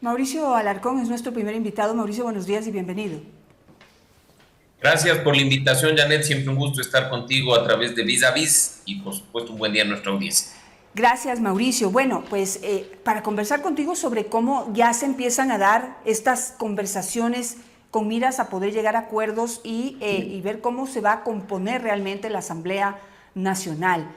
Mauricio Alarcón es nuestro primer invitado. Mauricio, buenos días y bienvenido. Gracias por la invitación, Janet. Siempre un gusto estar contigo a través de Vis a Vis y, por supuesto, un buen día a nuestra audiencia. Gracias, Mauricio. Bueno, pues para conversar contigo sobre cómo ya se empiezan a dar estas conversaciones con miras a poder llegar a acuerdos y ver cómo se va a componer realmente la Asamblea Nacional.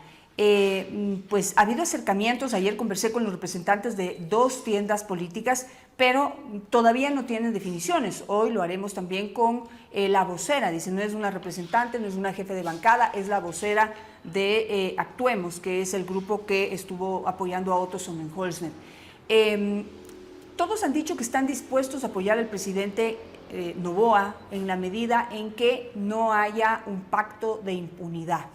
Pues ha habido acercamientos, ayer conversé con los representantes de dos tiendas políticas, pero todavía no tienen definiciones. Hoy lo haremos también con la vocera, dice, no es una representante, no es una jefe de bancada, es la vocera de Actuemos, que es el grupo que estuvo apoyando a Otto Sonnenholzner. Todos han dicho que están dispuestos a apoyar al presidente Noboa en la medida en que no haya un pacto de impunidad.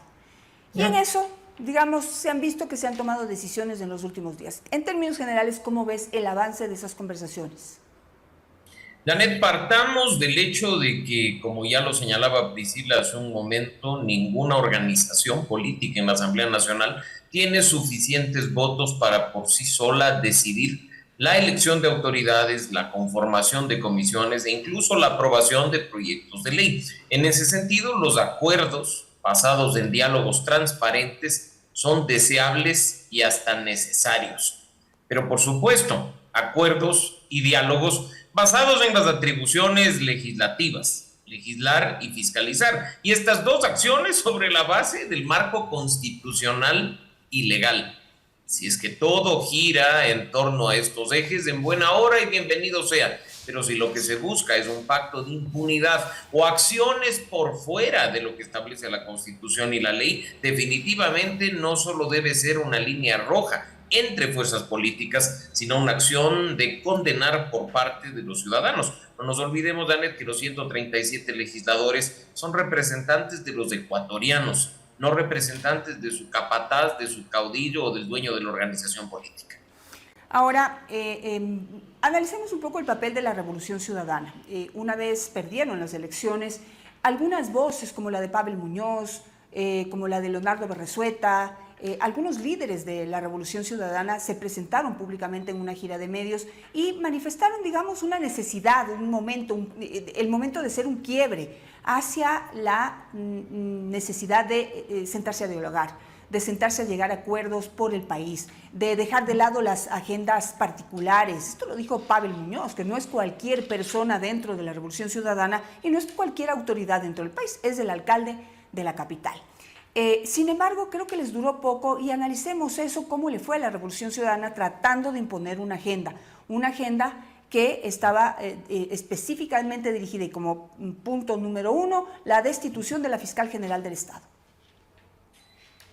Y en eso, digamos, se han visto que se han tomado decisiones en los últimos días. En términos generales, ¿cómo ves el avance de esas conversaciones? Janet, partamos del hecho de que, como ya lo señalaba Priscila hace un momento, ninguna organización política en la Asamblea Nacional tiene suficientes votos para por sí sola decidir la elección de autoridades, la conformación de comisiones e incluso la aprobación de proyectos de ley. En ese sentido, los acuerdos basados en diálogos transparentes son deseables y hasta necesarios. Pero por supuesto, acuerdos y diálogos basados en las atribuciones legislativas, legislar y fiscalizar, y estas dos acciones sobre la base del marco constitucional y legal. Si es que todo gira en torno a estos ejes, en buena hora y bienvenido sea. Pero si lo que se busca es un pacto de impunidad o acciones por fuera de lo que establece la Constitución y la ley, definitivamente no solo debe ser una línea roja entre fuerzas políticas, sino una acción de condenar por parte de los ciudadanos. No nos olvidemos, Danet, que los 137 legisladores son representantes de los ecuatorianos, no representantes de su capataz, de su caudillo o del dueño de la organización política. Ahora, analicemos un poco el papel de la Revolución Ciudadana. Una vez perdieron las elecciones, algunas voces como la de Pavel Muñoz, como la de Leonardo Berresueta, algunos líderes de la Revolución Ciudadana se presentaron públicamente en una gira de medios y manifestaron, digamos, una necesidad, un momento, el momento de ser un quiebre hacia la necesidad de sentarse a dialogar, de sentarse a llegar a acuerdos por el país, de dejar de lado las agendas particulares. Esto lo dijo Pavel Muñoz, que no es cualquier persona dentro de la Revolución Ciudadana y no es cualquier autoridad dentro del país, es el alcalde de la capital. Sin embargo, creo que les duró poco y analicemos eso, cómo le fue a la Revolución Ciudadana tratando de imponer una agenda que estaba específicamente dirigida y como punto número uno, la destitución de la fiscal general del Estado.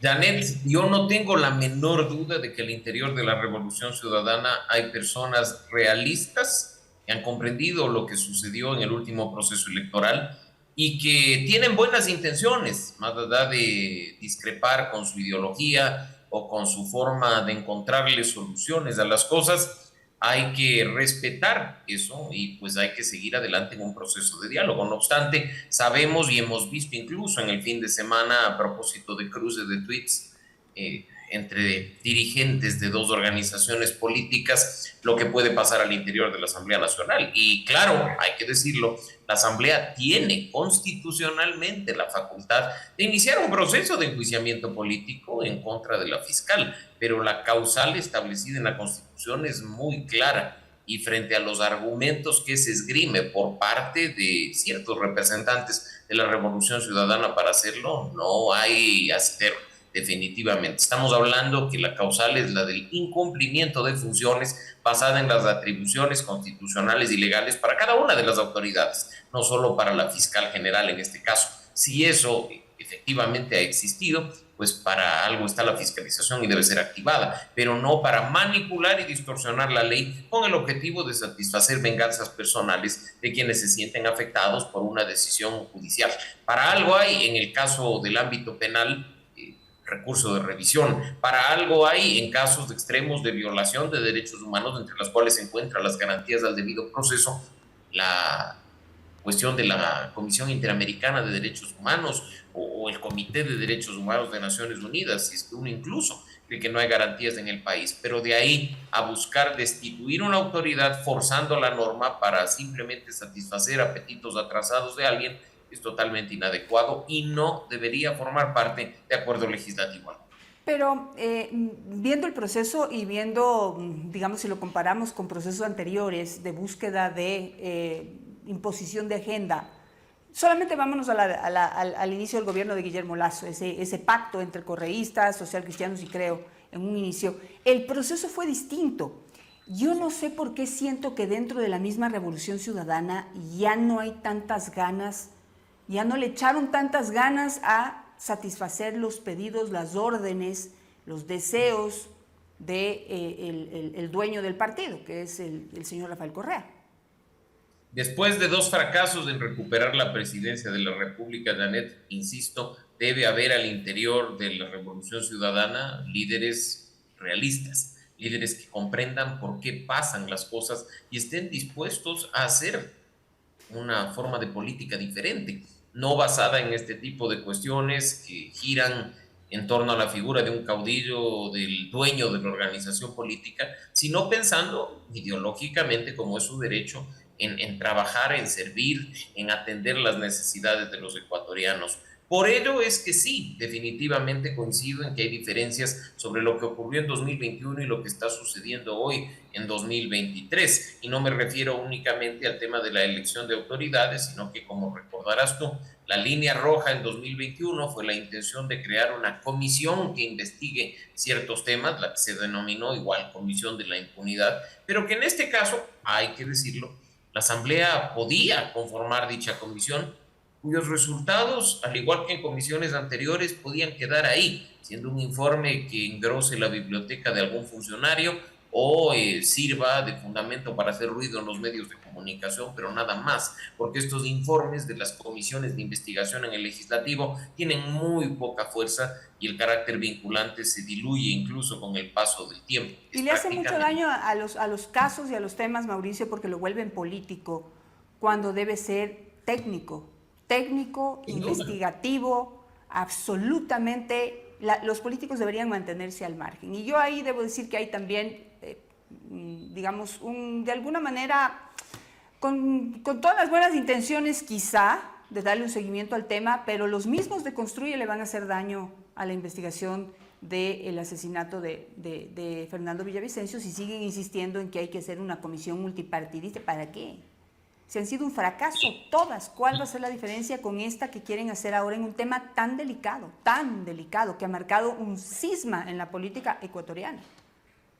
Janet, yo no tengo la menor duda de que al interior de la Revolución Ciudadana hay personas realistas que han comprendido lo que sucedió en el último proceso electoral y que tienen buenas intenciones, más allá de discrepar con su ideología o con su forma de encontrarle soluciones a las cosas. Hay que respetar eso y pues hay que seguir adelante en un proceso de diálogo. No obstante, sabemos y hemos visto incluso en el fin de semana a propósito de cruces de tweets entre dirigentes de dos organizaciones políticas lo que puede pasar al interior de la Asamblea Nacional. Y claro, hay que decirlo, la Asamblea tiene constitucionalmente la facultad de iniciar un proceso de enjuiciamiento político en contra de la fiscal, pero la causal establecida en la Constitución es muy clara y frente a los argumentos que se esgrime por parte de ciertos representantes de la Revolución Ciudadana para hacerlo, no hay asidero. Definitivamente. Estamos hablando que la causal es la del incumplimiento de funciones basada en las atribuciones constitucionales y legales para cada una de las autoridades, no solo para la fiscal general en este caso. Si eso efectivamente ha existido, pues para algo está la fiscalización y debe ser activada, pero no para manipular y distorsionar la ley con el objetivo de satisfacer venganzas personales de quienes se sienten afectados por una decisión judicial. Para algo hay, en el caso del ámbito penal, recurso de revisión. Para algo hay en casos de extremos de violación de derechos humanos, entre las cuales se encuentran las garantías al debido proceso, la cuestión de la Comisión Interamericana de Derechos Humanos o el Comité de Derechos Humanos de Naciones Unidas, si es que uno incluso de que no hay garantías en el país, pero de ahí a buscar destituir una autoridad forzando la norma para simplemente satisfacer apetitos atrasados de alguien es totalmente inadecuado y no debería formar parte de acuerdo legislativo. Pero viendo el proceso y viendo, digamos, si lo comparamos con procesos anteriores de búsqueda de imposición de agenda, solamente vámonos al inicio del gobierno de Guillermo Lasso, ese pacto entre correístas, socialcristianos y Creo, en un inicio, el proceso fue distinto. Yo no sé por qué siento que dentro de la misma Revolución Ciudadana ya no hay tantas ganas, ya no le echaron tantas ganas a satisfacer los pedidos, las órdenes, los deseos del dueño del partido, que es el señor Rafael Correa. Después de 2 fracasos en recuperar la presidencia de la República, Janet, insisto, debe haber al interior de la Revolución Ciudadana líderes realistas, líderes que comprendan por qué pasan las cosas y estén dispuestos a hacer una forma de política diferente, no basada en este tipo de cuestiones que giran en torno a la figura de un caudillo, del dueño de la organización política, sino pensando ideológicamente, como es su derecho, en trabajar, en servir, en atender las necesidades de los ecuatorianos. Por ello es que sí, definitivamente coincido en que hay diferencias sobre lo que ocurrió en 2021 y lo que está sucediendo hoy en 2023. Y no me refiero únicamente al tema de la elección de autoridades, sino que, como recordarás tú, la línea roja en 2021 fue la intención de crear una comisión que investigue ciertos temas, la que se denominó igual Comisión de la Impunidad, pero que en este caso, hay que decirlo, la Asamblea podía conformar dicha comisión, cuyos resultados, al igual que en comisiones anteriores, podían quedar ahí, siendo un informe que engrose la biblioteca de algún funcionario o sirva de fundamento para hacer ruido en los medios de comunicación, pero nada más, porque estos informes de las comisiones de investigación en el legislativo tienen muy poca fuerza y el carácter vinculante se diluye incluso con el paso del tiempo. Y le hace mucho daño a los casos y a los temas, Mauricio, porque lo vuelven político, cuando debe ser técnico, investigativo, absolutamente. Los políticos deberían mantenerse al margen. Y yo ahí debo decir que hay también, digamos, de alguna manera, con todas las buenas intenciones quizá, de darle un seguimiento al tema, pero los mismos de Construye le van a hacer daño a la investigación del asesinato de Fernando Villavicencio si siguen insistiendo en que hay que hacer una comisión multipartidista. ¿Para qué? Si han sido un fracaso todas, ¿cuál va a ser la diferencia con esta que quieren hacer ahora en un tema tan delicado, que ha marcado un cisma en la política ecuatoriana?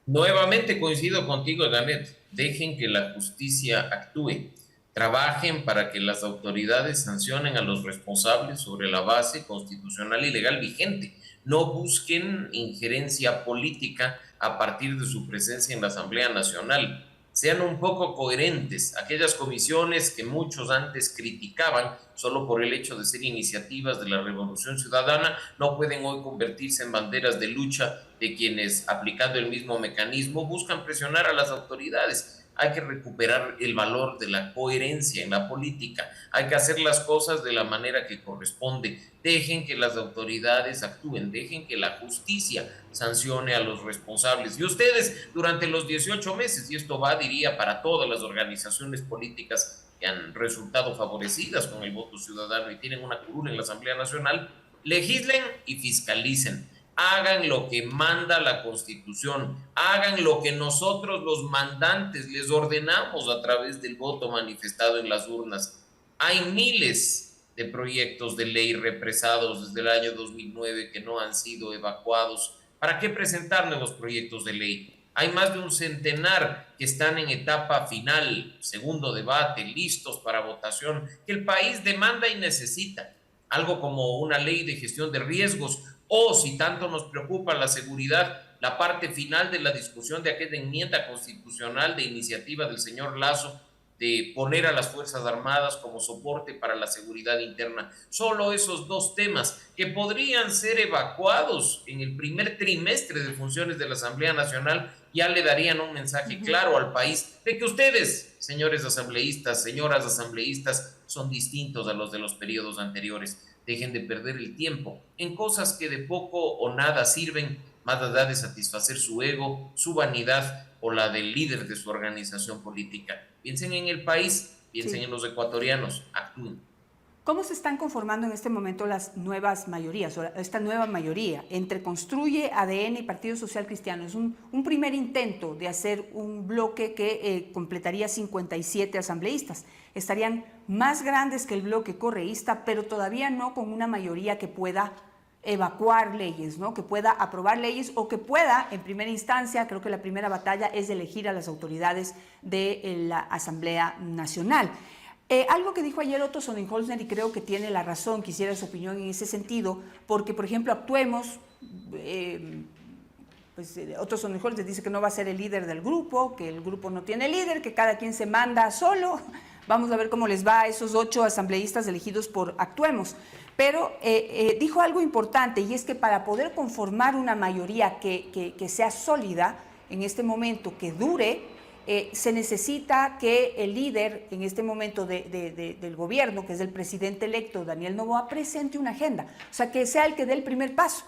Nuevamente coincido contigo, Janet. Dejen que la justicia actúe. Trabajen para que las autoridades sancionen a los responsables sobre la base constitucional y legal vigente. No busquen injerencia política a partir de su presencia en la Asamblea Nacional. Sean un poco coherentes. Aquellas comisiones que muchos antes criticaban solo por el hecho de ser iniciativas de la Revolución Ciudadana no pueden hoy convertirse en banderas de lucha de quienes, aplicando el mismo mecanismo, buscan presionar a las autoridades. Hay que recuperar el valor de la coherencia en la política. Hay que hacer las cosas de la manera que corresponde. Dejen que las autoridades actúen, dejen que la justicia sancione a los responsables. Y ustedes, durante los 18 meses, y esto va, diría, para todas las organizaciones políticas que han resultado favorecidas con el voto ciudadano y tienen una curul en la Asamblea Nacional, legislen y fiscalicen. Hagan lo que manda la Constitución, hagan lo que nosotros los mandantes les ordenamos a través del voto manifestado en las urnas. Hay miles de proyectos de ley represados desde el año 2009 que no han sido evacuados. ¿Para qué presentar nuevos proyectos de ley? Hay más de un centenar que están en etapa final, segundo debate, listos para votación, que el país demanda y necesita. Algo como una ley de gestión de riesgos, o si tanto nos preocupa la seguridad, la parte final de la discusión de aquella enmienda constitucional de iniciativa del señor Lasso de poner a las Fuerzas Armadas como soporte para la seguridad interna. Solo esos 2 temas que podrían ser evacuados en el primer trimestre de funciones de la Asamblea Nacional ya le darían un mensaje claro al país de que ustedes, señores asambleístas, señoras asambleístas, son distintos a los de los periodos anteriores. Dejen de perder el tiempo en cosas que de poco o nada sirven más allá de satisfacer su ego, su vanidad o la del líder de su organización política. Piensen en el país, piensen Sí. en los ecuatorianos, actúen. ¿Cómo se están conformando en este momento las nuevas mayorías, o esta nueva mayoría entre Construye, ADN y Partido Social Cristiano? Es un primer intento de hacer un bloque que completaría 57 asambleístas. Estarían más grandes que el bloque correísta, pero todavía no con una mayoría que pueda evacuar leyes, ¿no? Que pueda aprobar leyes o que pueda, en primera instancia, creo que la primera batalla es elegir a las autoridades de la Asamblea Nacional. Algo que dijo ayer Otto Sonnenholzner, y creo que tiene la razón, quisiera su opinión en ese sentido, porque, por ejemplo, Actuemos, Otto Sonnenholzner dice que no va a ser el líder del grupo, que el grupo no tiene líder, que cada quien se manda solo. Vamos a ver cómo les va a esos 8 asambleístas elegidos por Actuemos. Pero dijo algo importante, y es que para poder conformar una mayoría que sea sólida en este momento, que dure, se necesita que el líder en este momento del gobierno, que es el presidente electo Daniel Noboa, presente una agenda, o sea, que sea el que dé el primer paso.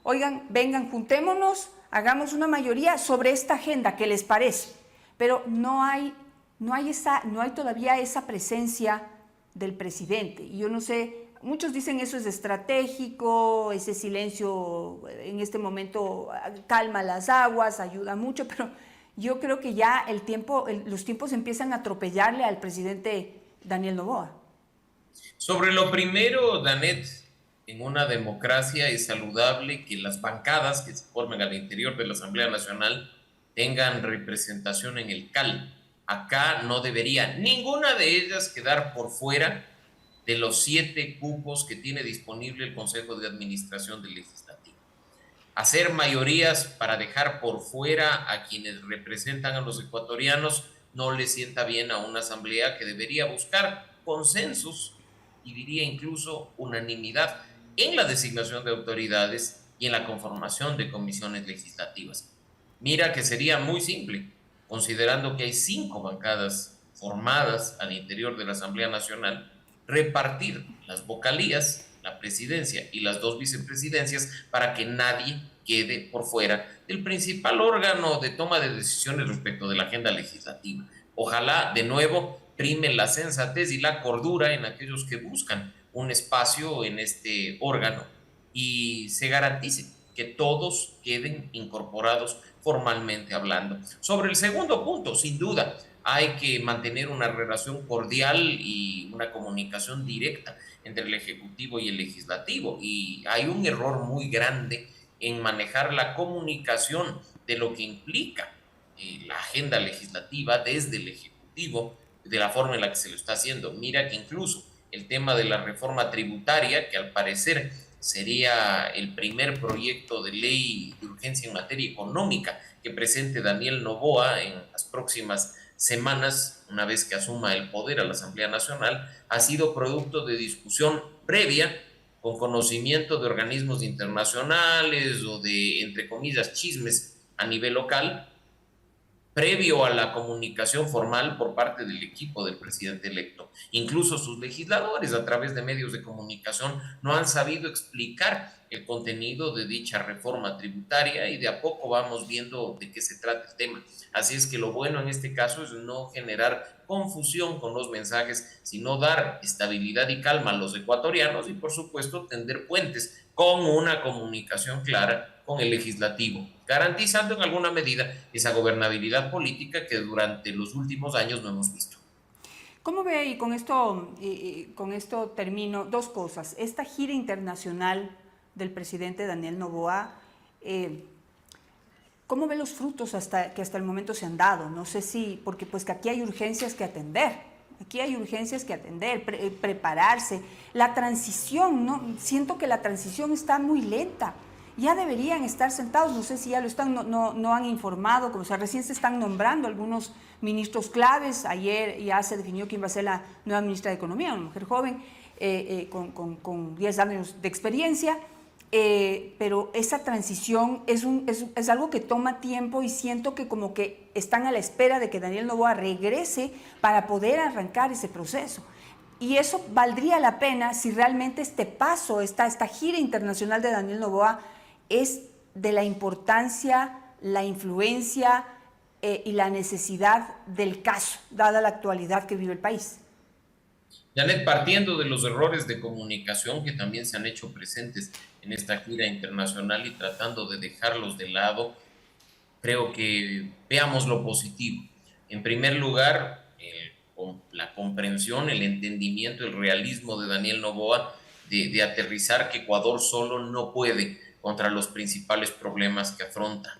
Oigan, vengan, juntémonos, hagamos una mayoría sobre esta agenda, ¿qué les parece? Pero no hay todavía esa presencia del presidente, y yo no sé, muchos dicen eso es estratégico, ese silencio en este momento calma las aguas, ayuda mucho, pero yo creo que ya los tiempos empiezan a atropellarle al presidente Daniel Noboa. Sobre lo primero, Danet, en una democracia es saludable que las bancadas que se formen al interior de la Asamblea Nacional tengan representación en el CAL. Acá no debería ninguna de ellas quedar por fuera de los 7 cupos que tiene disponible el Consejo de Administración del Legislativo. Hacer mayorías para dejar por fuera a quienes representan a los ecuatorianos no le sienta bien a una asamblea que debería buscar consensos y diría incluso unanimidad en la designación de autoridades y en la conformación de comisiones legislativas. Mira que sería muy simple, considerando que hay 5 bancadas formadas al interior de la Asamblea Nacional, repartir las vocalías, la presidencia y las 2 vicepresidencias para que nadie quede por fuera del principal órgano de toma de decisiones respecto de la agenda legislativa. Ojalá, de nuevo, prime la sensatez y la cordura en aquellos que buscan un espacio en este órgano y se garantice que todos queden incorporados formalmente hablando. Sobre el segundo punto, sin duda, hay que mantener una relación cordial y una comunicación directa entre el Ejecutivo y el Legislativo. Y hay un error muy grande en manejar la comunicación de lo que implica la agenda legislativa desde el Ejecutivo, de la forma en la que se lo está haciendo. Mira que incluso el tema de la reforma tributaria, que al parecer sería el primer proyecto de ley de urgencia en materia económica que presente Daniel Noboa en las próximas semanas, una vez que asuma el poder a la Asamblea Nacional, ha sido producto de discusión previa con conocimiento de organismos internacionales o de, entre comillas, chismes a nivel local, previo a la comunicación formal por parte del equipo del presidente electo. Incluso sus legisladores, a través de medios de comunicación, no han sabido explicar el contenido de dicha reforma tributaria y de a poco vamos viendo de qué se trata el tema. Así es que lo bueno en este caso es no generar confusión con los mensajes, sino dar estabilidad y calma a los ecuatorianos y, por supuesto, tender puentes con una comunicación clara con el legislativo, garantizando en alguna medida esa gobernabilidad política que durante los últimos años no hemos visto. ¿Cómo ve, y con esto termino, 2 cosas? Esta gira internacional del presidente Daniel Noboa, ¿cómo ve los frutos que hasta el momento se han dado? No sé si, porque pues que aquí hay urgencias que atender. Aquí hay urgencias que atender, prepararse. La transición, ¿no? Siento que la transición está muy lenta. Ya deberían estar sentados, no sé si ya lo están, no han informado, como, o sea, recién se están nombrando algunos ministros claves. Ayer ya se definió quién va a ser la nueva ministra de Economía, una mujer joven con 10 años de experiencia. Pero esa transición es algo que toma tiempo y siento que como que están a la espera de que Daniel Noboa regrese para poder arrancar ese proceso. Y eso valdría la pena si realmente este paso, esta gira internacional de Daniel Noboa es de la importancia, la influencia y la necesidad del caso, dada la actualidad que vive el país. Janet, partiendo de los errores de comunicación que también se han hecho presentes en esta gira internacional y tratando de dejarlos de lado, creo que veamos lo positivo. En primer lugar, la comprensión, el entendimiento, el realismo de Daniel Noboa de aterrizar que Ecuador solo no puede contra los principales problemas que afronta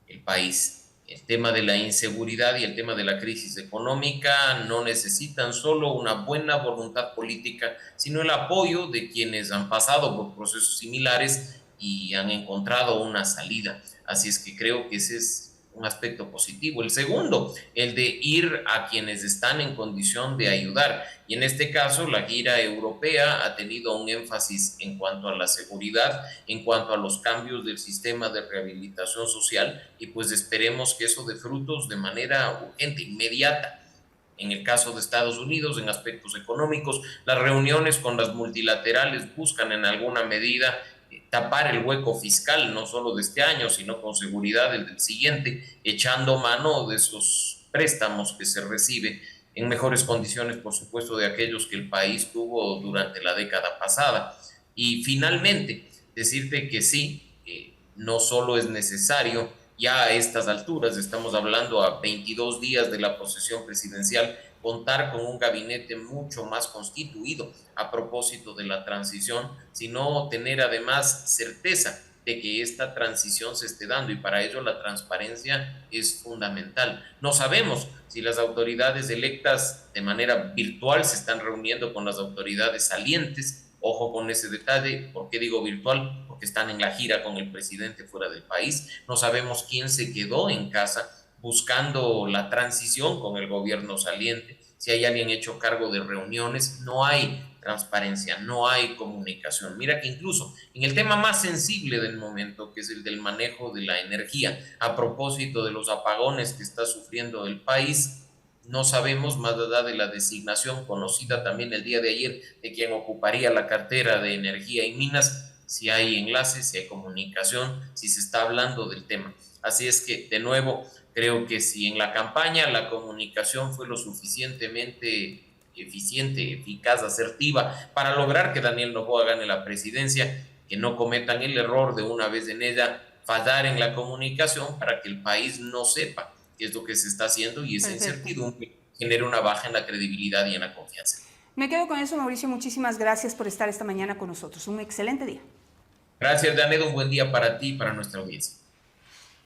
el país. El tema de la inseguridad y el tema de la crisis económica no necesitan solo una buena voluntad política, sino el apoyo de quienes han pasado por procesos similares y han encontrado una salida. Así es que creo que ese es un aspecto positivo. El segundo, el de ir a quienes están en condición de ayudar. Y en este caso, la gira europea ha tenido un énfasis en cuanto a la seguridad, en cuanto a los cambios del sistema de rehabilitación social, y pues esperemos que eso dé frutos de manera urgente, inmediata. En el caso de Estados Unidos, en aspectos económicos, las reuniones con las multilaterales buscan en alguna medida tapar el hueco fiscal, no solo de este año, sino con seguridad el del siguiente, echando mano de esos préstamos que se recibe en mejores condiciones, por supuesto, de aquellos que el país tuvo durante la década pasada. Y finalmente, decirte que sí, no solo es necesario, ya a estas alturas, estamos hablando a 22 días de la posesión presidencial, contar con un gabinete mucho más constituido a propósito de la transición, sino tener además certeza de que esta transición se esté dando, y para ello la transparencia es fundamental. No sabemos si las autoridades electas de manera virtual se están reuniendo con las autoridades salientes. Ojo con ese detalle. ¿Por qué digo virtual? Porque están en la gira con el presidente fuera del país. No sabemos quién se quedó en casa buscando la transición con el gobierno saliente, si hay alguien hecho cargo de reuniones. No hay transparencia, no hay comunicación. Mira que incluso en el tema más sensible del momento, que es el del manejo de la energía, a propósito de los apagones que está sufriendo el país, no sabemos, más allá de la designación conocida también el día de ayer de quien ocuparía la cartera de Energía y Minas, si hay enlaces, si hay comunicación, si se está hablando del tema. Así es que, de nuevo, creo que si en la campaña la comunicación fue lo suficientemente eficiente, eficaz, asertiva, para lograr que Daniel Noboa gane la presidencia, que no cometan el error de una vez en ella fallar en la comunicación para que el país no sepa qué es lo que se está haciendo, y esa Perfecto. incertidumbre genera una baja en la credibilidad y en la confianza. Me quedo con eso, Mauricio. Muchísimas gracias por estar esta mañana con nosotros. Un excelente día. Gracias, Janet. Un buen día para ti y para nuestra audiencia.